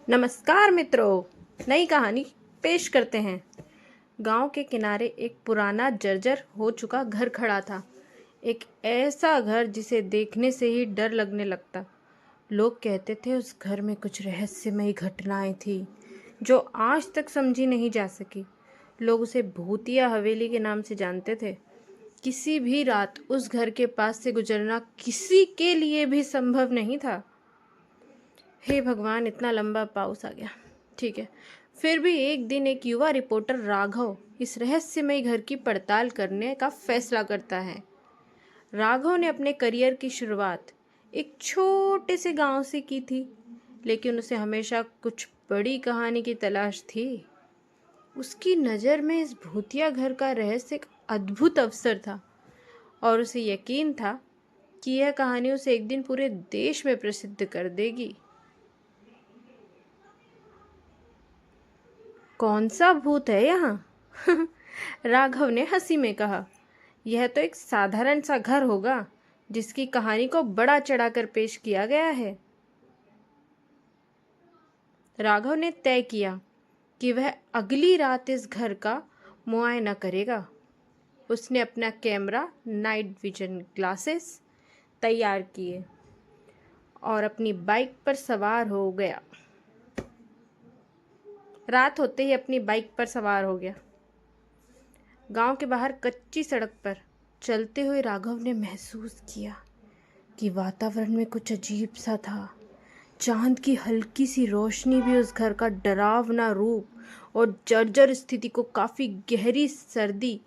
नमस्कार मित्रों, नई कहानी पेश करते हैं। गांव के किनारे एक पुराना जर्जर हो चुका घर खड़ा था। एक ऐसा घर जिसे देखने से ही डर लगने लगता। लोग कहते थे उस घर में कुछ रहस्यमयी घटनाएं थी जो आज तक समझी नहीं जा सकी। लोग उसे भूतिया हवेली के नाम से जानते थे। किसी भी रात उस घर के पास से गुजरना किसी के लिए भी संभव नहीं था। हे भगवान, इतना लंबा पाउस आ गया। ठीक है। फिर भी एक दिन एक युवा रिपोर्टर राघव इस रहस्यमय घर की पड़ताल करने का फैसला करता है। राघव ने अपने करियर की शुरुआत एक छोटे से गांव से की थी, लेकिन उसे हमेशा कुछ बड़ी कहानी की तलाश थी। उसकी नज़र में इस भूतिया घर का रहस्य एक अद्भुत अवसर था और उसे यकीन था कि यह कहानी उसे एक दिन पूरे देश में प्रसिद्ध कर देगी। कौन सा भूत है यहाँ? राघव ने हंसी में कहा, यह तो एक साधारण सा घर होगा जिसकी कहानी को बड़ा चढ़ाकर पेश किया गया है। राघव ने तय किया कि वह अगली रात इस घर का मुआयना करेगा। उसने अपना कैमरा, नाइट विजन ग्लासेस तैयार किए और अपनी बाइक पर सवार हो गया। रात होते ही अपनी बाइक पर सवार हो गया। गांव के बाहर कच्ची सड़क पर चलते हुए राघव ने महसूस किया कि वातावरण में कुछ अजीब सा था। चांद की हल्की सी रोशनी भी उस घर का डरावना रूप और जर्जर स्थिति को काफ़ी गहरी सर्दी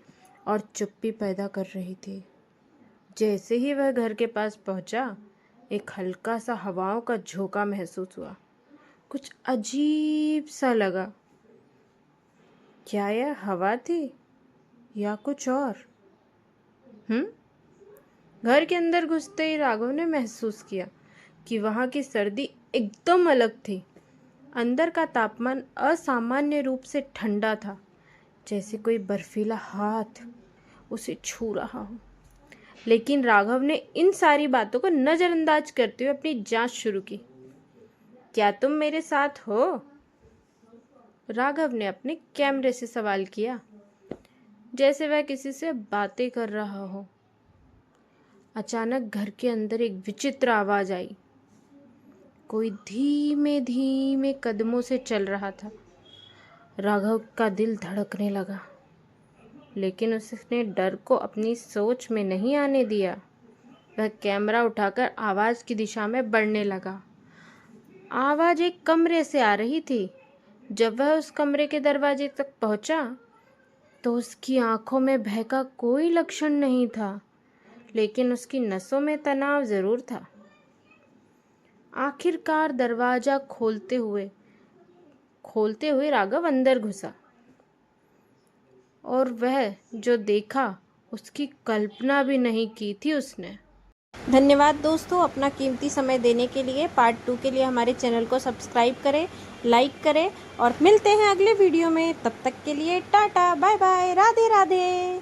और चुप्पी पैदा कर रही थी। जैसे ही वह घर के पास पहुंचा, एक हल्का सा हवाओं का झोंका महसूस हुआ। कुछ अजीब सा लगा। क्या यह हवा थी या कुछ और? घर के अंदर घुसते ही राघव ने महसूस किया कि वहाँ की सर्दी एकदम अलग थी। अंदर का तापमान असामान्य रूप से ठंडा था, जैसे कोई बर्फीला हाथ उसे छू रहा हो। लेकिन राघव ने इन सारी बातों को नज़रअंदाज करते हुए अपनी जांच शुरू की। क्या तुम मेरे साथ हो? राघव ने अपने कैमरे से सवाल किया, जैसे वह किसी से बातें कर रहा हो। अचानक घर के अंदर एक विचित्र आवाज आई। कोई धीमे धीमे कदमों से चल रहा था। राघव का दिल धड़कने लगा, लेकिन उसने डर को अपनी सोच में नहीं आने दिया। वह कैमरा उठाकर आवाज की दिशा में बढ़ने लगा। आवाज एक कमरे से आ रही थी। जब वह उस कमरे के दरवाजे तक पहुंचा, तो उसकी आंखों में भय का कोई लक्षण नहीं था, लेकिन उसकी नसों में तनाव जरूर था। आखिरकार दरवाजा खोलते हुए राघव अंदर घुसा और वह जो देखा उसकी कल्पना भी नहीं की थी उसने। धन्यवाद दोस्तों, अपना कीमती समय देने के लिए। पार्ट 2 के लिए हमारे चैनल को सब्सक्राइब करें, लाइक करें और मिलते हैं अगले वीडियो में। तब तक के लिए टाटा, बाय बाय, राधे राधे।